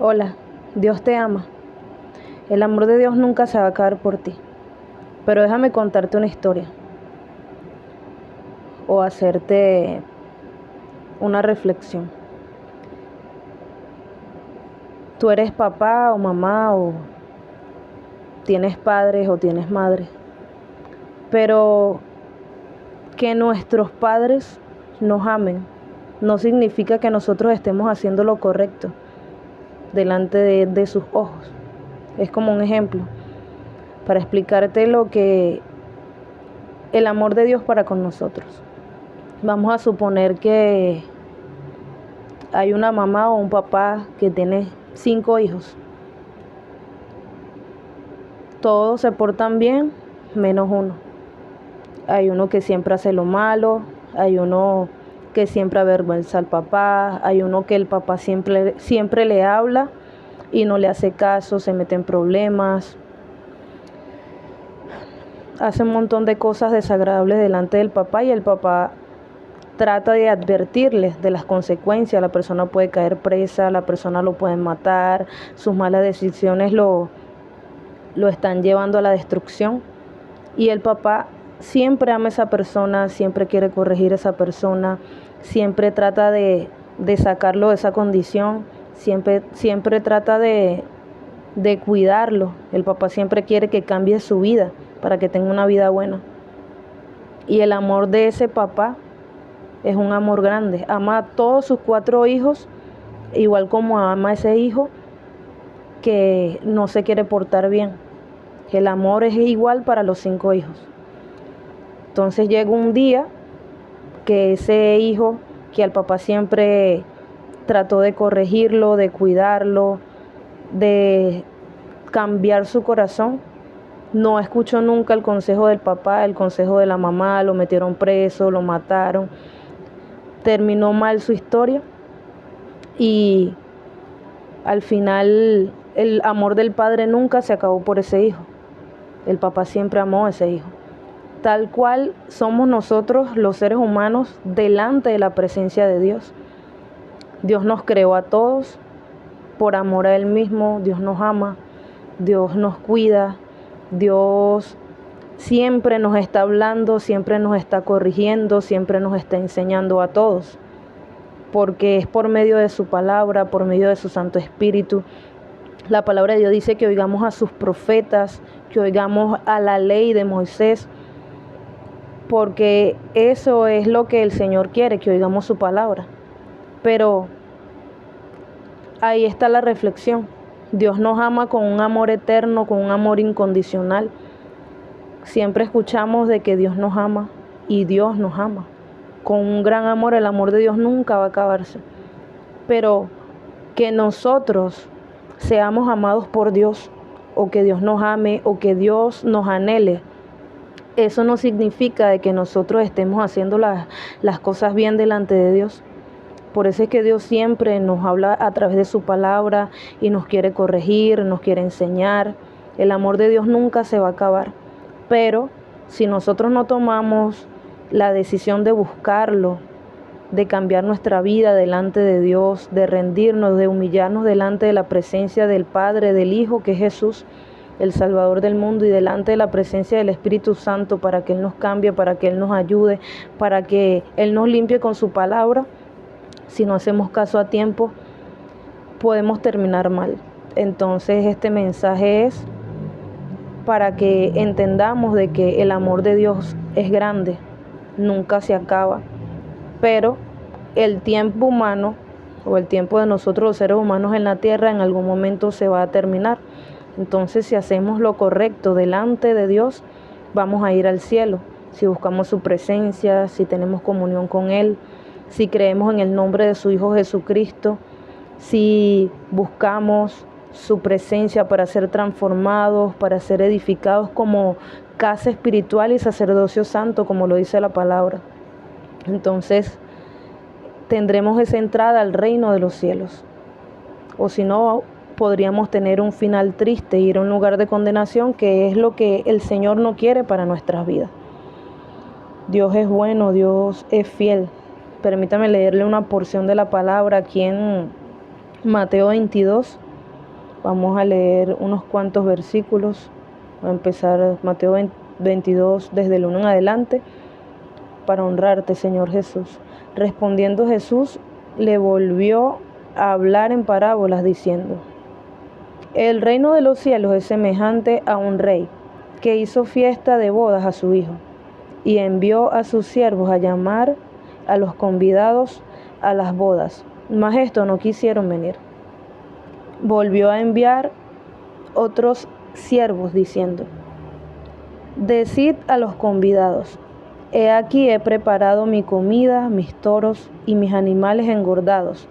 Hola, Dios te ama. El amor de Dios nunca se va a acabar por ti. Pero déjame contarte una historia o hacerte una reflexión. Tú eres papá o mamá o tienes padres o tienes madre. Pero que nuestros padres nos amen no significa que nosotros estemos haciendo lo correcto delante de sus ojos. Es como un ejemplo para explicarte lo que el amor de Dios para con nosotros. Vamos a suponer que hay una mamá o un papá que tiene 5 hijos. Todos se portan bien, menos uno. Hay uno que siempre hace lo malo, hay uno que siempre avergüenza al papá, hay uno que el papá siempre le habla y no le hace caso, se mete en problemas, hace un montón de cosas desagradables delante del papá y el papá trata de advertirles de las consecuencias. La persona puede caer presa, la persona lo pueden matar, sus malas decisiones lo están llevando a la destrucción. Y el papá siempre ama a esa persona, siempre quiere corregir a esa persona, siempre trata de sacarlo de esa condición, siempre trata de cuidarlo. El papá siempre quiere que cambie su vida para que tenga una vida buena. Y el amor de ese papá es un amor grande. Ama a todos sus 4 hijos, igual como ama a ese hijo que no se quiere portar bien. El amor es igual para los 5 hijos. Entonces llega un día que ese hijo, que al papá siempre trató de corregirlo, de cuidarlo, de cambiar su corazón, no escuchó nunca el consejo del papá, el consejo de la mamá, lo metieron preso, lo mataron. Terminó mal su historia y al final el amor del padre nunca se acabó por ese hijo. El papá siempre amó a ese hijo. Tal cual somos nosotros los seres humanos delante de la presencia de Dios. Dios nos creó a todos por amor a Él mismo. Dios nos ama, Dios nos cuida, Dios siempre nos está hablando, siempre nos está corrigiendo, siempre nos está enseñando a todos. Porque es por medio de su palabra, por medio de su Santo Espíritu. La palabra de Dios dice que oigamos a sus profetas, que oigamos a la ley de Moisés, porque eso es lo que el Señor quiere, que oigamos su palabra. Pero ahí está la reflexión. Dios nos ama con un amor eterno, con un amor incondicional. Siempre escuchamos de que Dios nos ama y Dios nos ama. Con un gran amor, el amor de Dios nunca va a acabarse. Pero que nosotros seamos amados por Dios, o que Dios nos ame, o que Dios nos anhele, eso no significa de que nosotros estemos haciendo las cosas bien delante de Dios. Por eso es que Dios siempre nos habla a través de su palabra y nos quiere corregir, nos quiere enseñar. El amor de Dios nunca se va a acabar. Pero si nosotros no tomamos la decisión de buscarlo, de cambiar nuestra vida delante de Dios, de rendirnos, de humillarnos delante de la presencia del Padre, del Hijo, que es Jesús, el Salvador del mundo, y delante de la presencia del Espíritu Santo, para que Él nos cambie, para que Él nos ayude, para que Él nos limpie con su palabra. Si no hacemos caso a tiempo, podemos terminar mal. Entonces este mensaje es para que entendamos de que el amor de Dios es grande, nunca se acaba, pero el tiempo humano o el tiempo de nosotros los seres humanos en la tierra en algún momento se va a terminar. Entonces si hacemos lo correcto delante de Dios, vamos a ir al cielo. Si buscamos su presencia, si tenemos comunión con Él, si creemos en el nombre de su Hijo Jesucristo, si buscamos su presencia para ser transformados, para ser edificados como casa espiritual y sacerdocio santo, como lo dice la palabra. Entonces tendremos esa entrada al reino de los cielos. O si no, podríamos tener un final triste, ir a un lugar de condenación, que es lo que el Señor no quiere para nuestras vidas. Dios es bueno, Dios es fiel. Permítame leerle una porción de la palabra aquí en Mateo 22, Vamos a leer unos cuantos versículos. Va a empezar Mateo 22 desde el 1 en adelante, para honrarte, Señor Jesús. Respondiendo Jesús, le volvió a hablar en parábolas diciendo: el reino de los cielos es semejante a un rey que hizo fiesta de bodas a su hijo y envió a sus siervos a llamar a los convidados a las bodas, mas estos no quisieron venir. Volvió a enviar otros siervos diciendo: decid a los convidados: he aquí he preparado mi comida, mis toros y mis animales engordados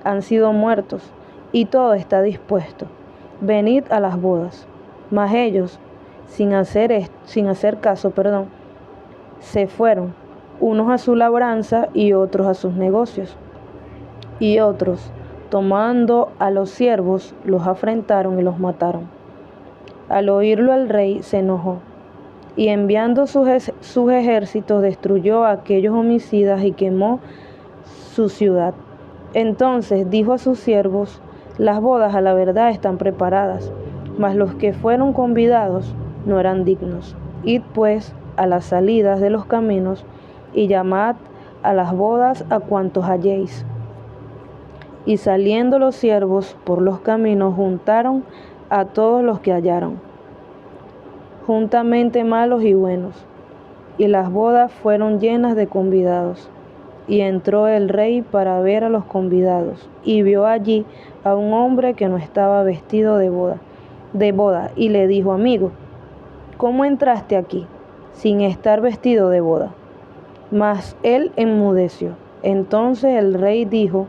han sido muertos, y todo está dispuesto. Venid a las bodas. Mas ellos, sin hacer caso, se fueron, unos a su labranza y otros a sus negocios. Y otros, tomando a los siervos, los afrentaron y los mataron. Al oírlo el rey se enojó, y enviando sus ejércitos destruyó a aquellos homicidas y quemó su ciudad. Entonces dijo a sus siervos: las bodas a la verdad están preparadas, mas los que fueron convidados no eran dignos. Id pues a las salidas de los caminos y llamad a las bodas a cuantos halléis. Y saliendo los siervos por los caminos juntaron a todos los que hallaron, juntamente malos y buenos, y las bodas fueron llenas de convidados. Y entró el rey para ver a los convidados, y vio allí a un hombre que no estaba vestido de boda, y le dijo: amigo, ¿cómo entraste aquí sin estar vestido de boda? Mas él enmudeció. Entonces el rey dijo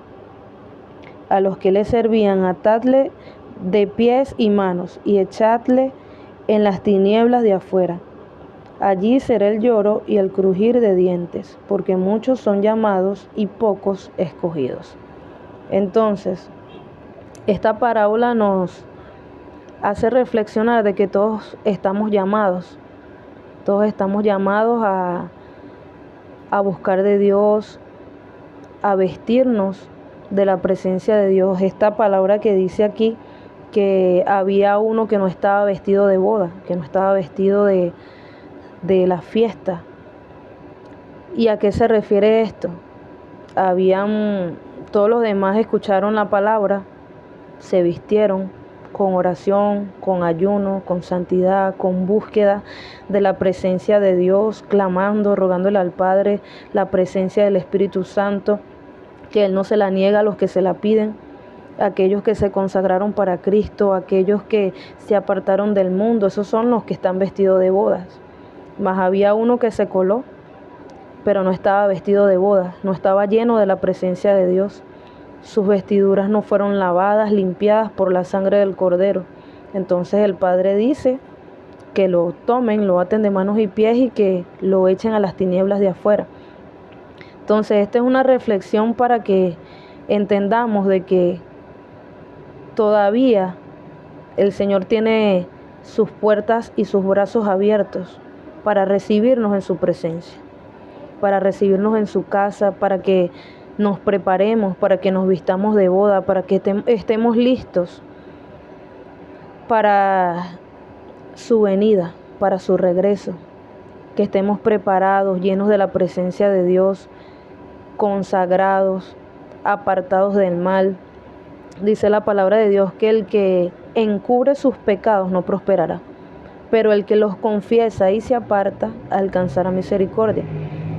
a los que le servían: atadle de pies y manos, y echadle en las tinieblas de afuera. Allí será el lloro y el crujir de dientes, porque muchos son llamados y pocos escogidos. Entonces, esta parábola nos hace reflexionar de que todos estamos llamados a buscar de Dios, a vestirnos de la presencia de Dios. Esta palabra que dice aquí que había uno que no estaba vestido de boda, que no estaba vestido de la fiesta. ¿Y a qué se refiere esto? Todos los demás escucharon la palabra, se vistieron con oración, con ayuno, con santidad, con búsqueda de la presencia de Dios, clamando, rogándole al Padre la presencia del Espíritu Santo, que Él no se la niega a los que se la piden, aquellos que se consagraron para Cristo, aquellos que se apartaron del mundo. Esos son los que están vestidos de bodas. Mas había uno que se coló, pero no estaba vestido de boda, no estaba lleno de la presencia de Dios. Sus vestiduras no fueron lavadas, limpiadas por la sangre del Cordero. Entonces el Padre dice que lo tomen, lo aten de manos y pies y que lo echen a las tinieblas de afuera. Entonces esta es una reflexión para que entendamos de que todavía el Señor tiene sus puertas y sus brazos abiertos para recibirnos en su presencia, para recibirnos en su casa, para que nos preparemos, para que nos vistamos de boda, para que estemos listos para su venida, para su regreso, que estemos preparados, llenos de la presencia de Dios, consagrados, apartados del mal. Dice la palabra de Dios que el que encubre sus pecados no prosperará, pero el que los confiesa y se aparta alcanzará misericordia.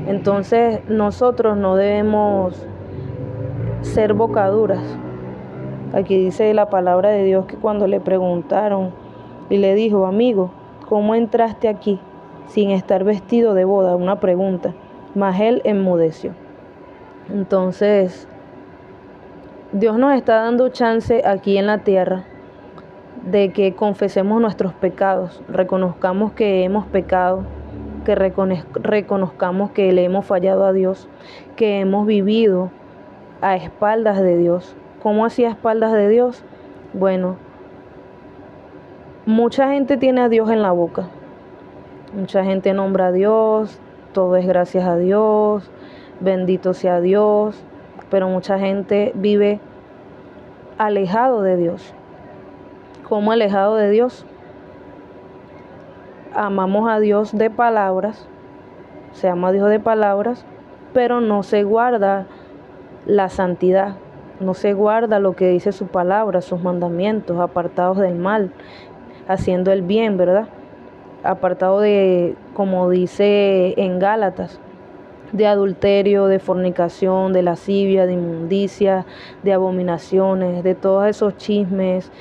Entonces nosotros no debemos ser bocaduras. Aquí dice la palabra de Dios que cuando le preguntaron y le dijo: amigo, ¿cómo entraste aquí sin estar vestido de boda? Una pregunta. Mas él enmudeció. Entonces Dios nos está dando chance aquí en la tierra de que confesemos nuestros pecados, reconozcamos que hemos pecado, que reconozcamos que le hemos fallado a Dios, que hemos vivido a espaldas de Dios. ¿Cómo así a espaldas de Dios? Bueno, mucha gente tiene a Dios en la boca, mucha gente nombra a Dios, todo es gracias a Dios, bendito sea Dios, pero mucha gente vive alejado de Dios. como alejado de Dios. Amamos a Dios de palabras, se ama a Dios de palabras, pero no se guarda la santidad, no se guarda lo que dice su palabra, sus mandamientos, apartados del mal, haciendo el bien, ¿verdad? Apartado de, como dice en Gálatas, de adulterio, de fornicación, de lascivia, de inmundicia, de abominaciones, de todos esos chismes,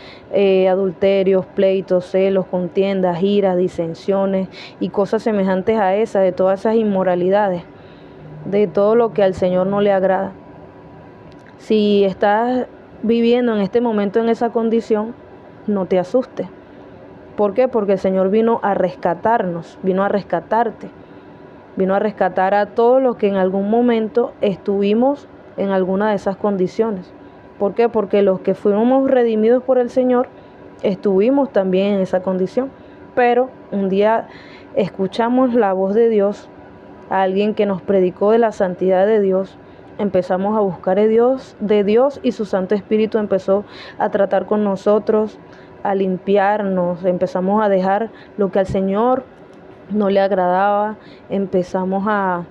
adulterios, pleitos, celos, contiendas, iras, disensiones y cosas semejantes a esas, de todas esas inmoralidades, de todo lo que al Señor no le agrada. Si estás viviendo en este momento en esa condición, no te asustes. ¿Por qué? Porque el Señor vino a rescatarnos, vino a rescatarte. Vino a rescatar a todos los que en algún momento estuvimos en alguna de esas condiciones. ¿Por qué? Porque los que fuimos redimidos por el Señor estuvimos también en esa condición. Pero un día escuchamos la voz de Dios, a alguien que nos predicó de la santidad de Dios. Empezamos a buscar de Dios y su Santo Espíritu empezó a tratar con nosotros, a limpiarnos. Empezamos a dejar lo que al Señor no le agradaba, empezamos a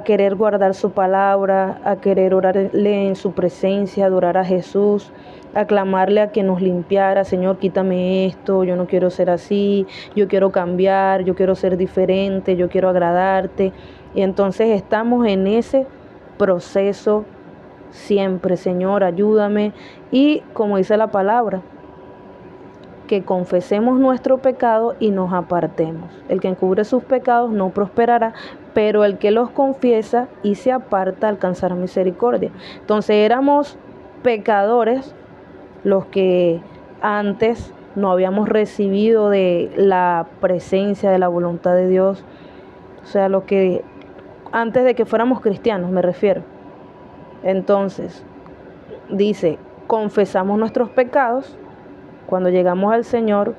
querer guardar su palabra, a querer orarle en su presencia, adorar a Jesús, a clamarle a que nos limpiara. Señor, quítame esto, yo no quiero ser así, yo quiero cambiar, yo quiero ser diferente, yo quiero agradarte. Y entonces estamos en ese proceso siempre. Señor, ayúdame. Y como dice la palabra, que confesemos nuestro pecado y nos apartemos. El que encubre sus pecados no prosperará, pero el que los confiesa y se aparta alcanzará misericordia. Entonces éramos pecadores los que antes no habíamos recibido de la presencia, de la voluntad de Dios. O sea, lo que antes de que fuéramos cristianos, me refiero. Entonces, dice, confesamos nuestros pecados. Cuando llegamos al Señor,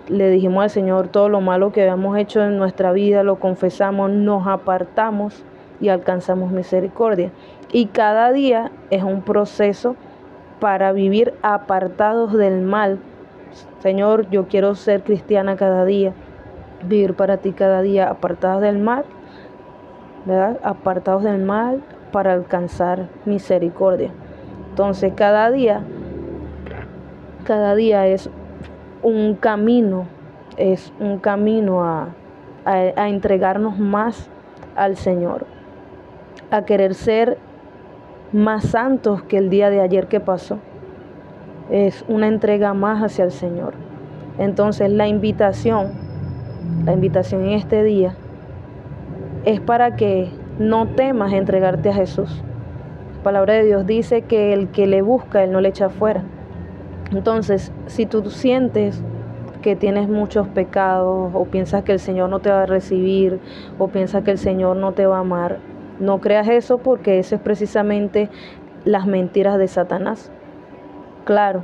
le dijimos al Señor todo lo malo que habíamos hecho en nuestra vida, lo confesamos, nos apartamos y alcanzamos misericordia. Y cada día es un proceso para vivir apartados del mal. Señor, yo quiero ser cristiana cada día, vivir para ti cada día, apartados del mal, ¿verdad? Apartados del mal para alcanzar misericordia. Entonces cada día es un camino a entregarnos más al Señor, a querer ser más santos que el día de ayer que pasó. Es una entrega más hacia el Señor. Entonces la invitación en este día es para que no temas entregarte a Jesús. La palabra de Dios dice que el que le busca, Él no le echa fuera. Entonces, si tú sientes que tienes muchos pecados o piensas que el Señor no te va a recibir o piensas que el Señor no te va a amar, no creas eso, porque eso es precisamente las mentiras de Satanás. Claro,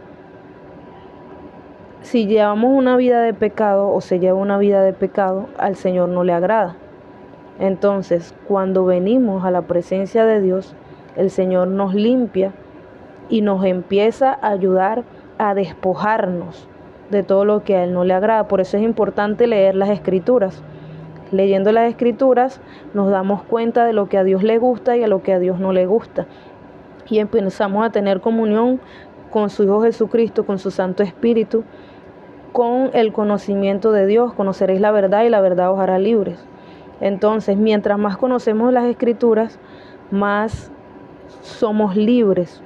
si llevamos una vida de pecado o se lleva una vida de pecado, al Señor no le agrada. Entonces, cuando venimos a la presencia de Dios, el Señor nos limpia y nos empieza a ayudar a despojarnos de todo lo que a Él no le agrada. Por eso es importante leer las Escrituras. Leyendo las Escrituras nos damos cuenta de lo que a Dios le gusta y a lo que a Dios no le gusta. Y empezamos a tener comunión con su Hijo Jesucristo, con su Santo Espíritu, con el conocimiento de Dios. Conoceréis la verdad y la verdad os hará libres. Entonces, mientras más conocemos las Escrituras, más somos libres.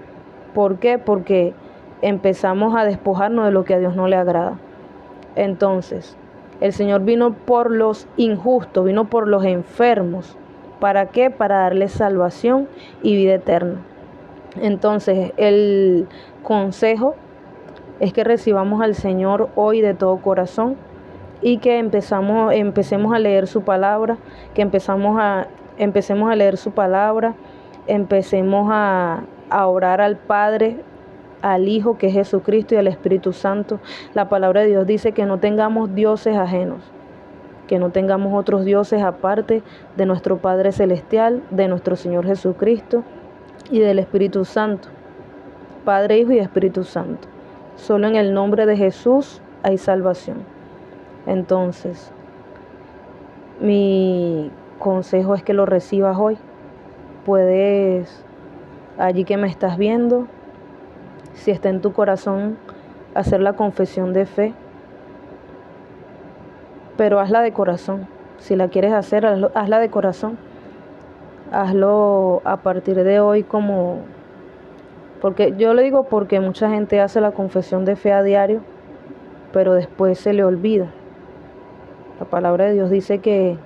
¿Por qué? Porque empezamos a despojarnos de lo que a Dios no le agrada. Entonces, el Señor vino por los injustos, vino por los enfermos. ¿Para qué? Para darles salvación y vida eterna. Entonces, el consejo es que recibamos al Señor hoy de todo corazón y que empecemos a leer su palabra, que empecemos a leer su palabra, empecemos a orar al Padre, al Hijo, que es Jesucristo, y al Espíritu Santo. La palabra de Dios dice que no tengamos dioses ajenos, que no tengamos otros dioses aparte de nuestro Padre Celestial, de nuestro Señor Jesucristo y del Espíritu Santo. Padre, Hijo y Espíritu Santo. Solo en el nombre de Jesús hay salvación. Entonces, mi consejo es que lo recibas hoy. Puedes, allí que me estás viendo, si está en tu corazón, hacer la confesión de fe, pero hazla de corazón. Si la quieres hacer, hazla de corazón. Hazlo a partir de hoy porque yo lo digo porque mucha gente hace la confesión de fe a diario, pero después se le olvida. La palabra de Dios dice que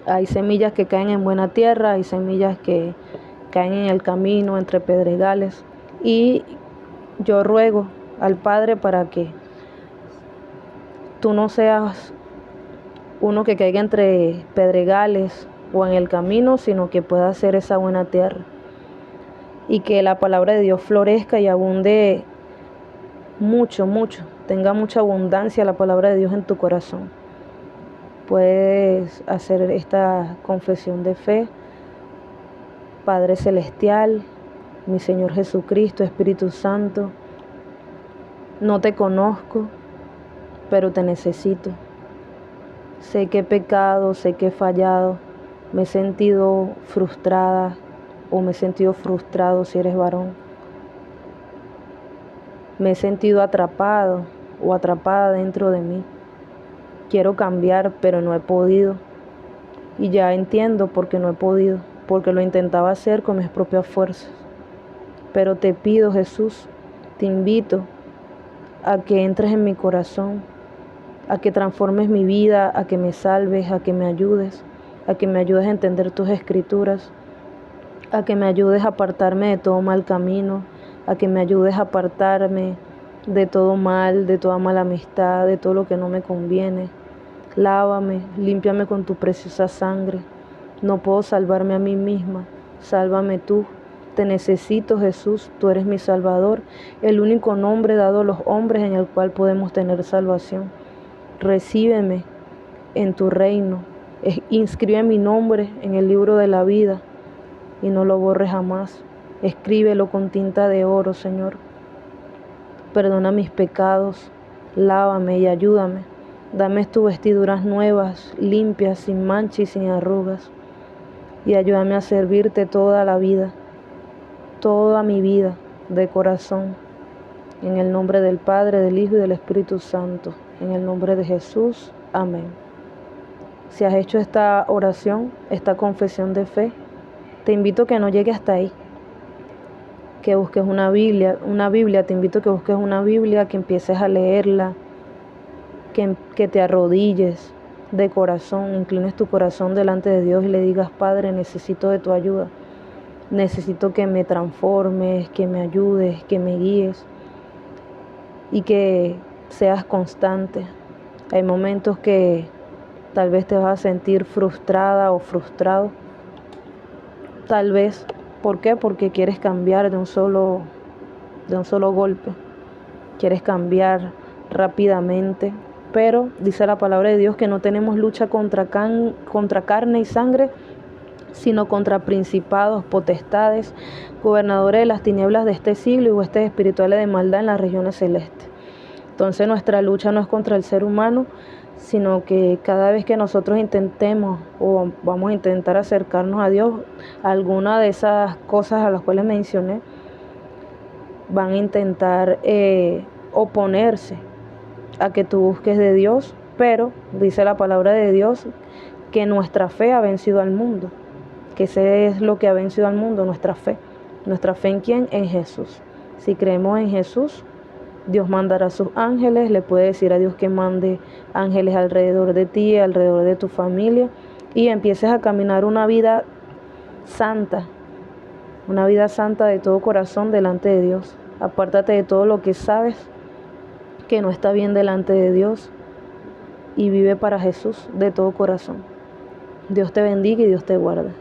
hay semillas que caen en buena tierra, hay semillas que caen en el camino, entre pedregales. Y yo ruego al Padre para que tú no seas uno que caiga entre pedregales o en el camino, sino que pueda ser esa buena tierra. Y que la palabra de Dios florezca y abunde mucho, tenga mucha abundancia la palabra de Dios en tu corazón. Puedes hacer esta confesión de fe. Padre Celestial, mi Señor Jesucristo, Espíritu Santo, no te conozco, pero te necesito. Sé que he pecado, sé que he fallado, me he sentido frustrada o me he sentido frustrado si eres varón. Me he sentido atrapado o atrapada dentro de mí. Quiero cambiar, pero no he podido. Y ya entiendo por qué no he podido, porque lo intentaba hacer con mis propias fuerzas. Pero te pido, Jesús, te invito a que entres en mi corazón, a que transformes mi vida, a que me salves, a que me ayudes a entender tus escrituras, a que me ayudes a apartarme de todo mal camino, a que me ayudes a apartarme de todo mal, de toda mala amistad, de todo lo que no me conviene. Lávame, límpiame con tu preciosa sangre. No puedo salvarme a mí misma, sálvame tú. Te necesito, Jesús, tú eres mi Salvador, el único nombre dado a los hombres en el cual podemos tener salvación. Recíbeme en tu reino, inscribe mi nombre en el libro de la vida y no lo borres jamás. Escríbelo con tinta de oro, Señor. Perdona mis pecados, lávame y ayúdame. Dame tus vestiduras nuevas, limpias, sin mancha y sin arrugas. Y ayúdame a servirte toda la vida, toda mi vida, de corazón. En el nombre del Padre, del Hijo y del Espíritu Santo. En el nombre de Jesús. Amén. Si has hecho esta oración, esta confesión de fe, te invito a que no llegue hasta ahí. Que busques una Biblia, te invito a que busques una Biblia, que empieces a leerla, que te arrodilles de corazón, inclines tu corazón delante de Dios y le digas: Padre, necesito de tu ayuda, necesito que me transformes, que me ayudes, que me guíes y que seas constante. Hay momentos que tal vez te vas a sentir frustrada o frustrado, tal vez. ¿Por qué? Porque quieres cambiar de un solo golpe, quieres cambiar rápidamente. Pero dice la palabra de Dios que no tenemos lucha contra carne y sangre, sino contra principados, potestades, gobernadores de las tinieblas de este siglo y huestes espirituales de maldad en las regiones celestes. Entonces nuestra lucha no es contra el ser humano, sino que cada vez que nosotros intentemos o vamos a intentar acercarnos a Dios, alguna de esas cosas a las cuales mencioné van a intentar oponerse a que tú busques de Dios, pero dice la palabra de Dios que nuestra fe ha vencido al mundo, que ese es lo que ha vencido al mundo, nuestra fe. ¿Nuestra fe en quién? En Jesús. Si creemos en Jesús, Dios mandará a sus ángeles, le puede decir a Dios que mande ángeles alrededor de ti, alrededor de tu familia, y empieces a caminar una vida santa de todo corazón delante de Dios. Apártate de todo lo que sabes que no está bien delante de Dios y vive para Jesús de todo corazón. Dios te bendiga y Dios te guarde.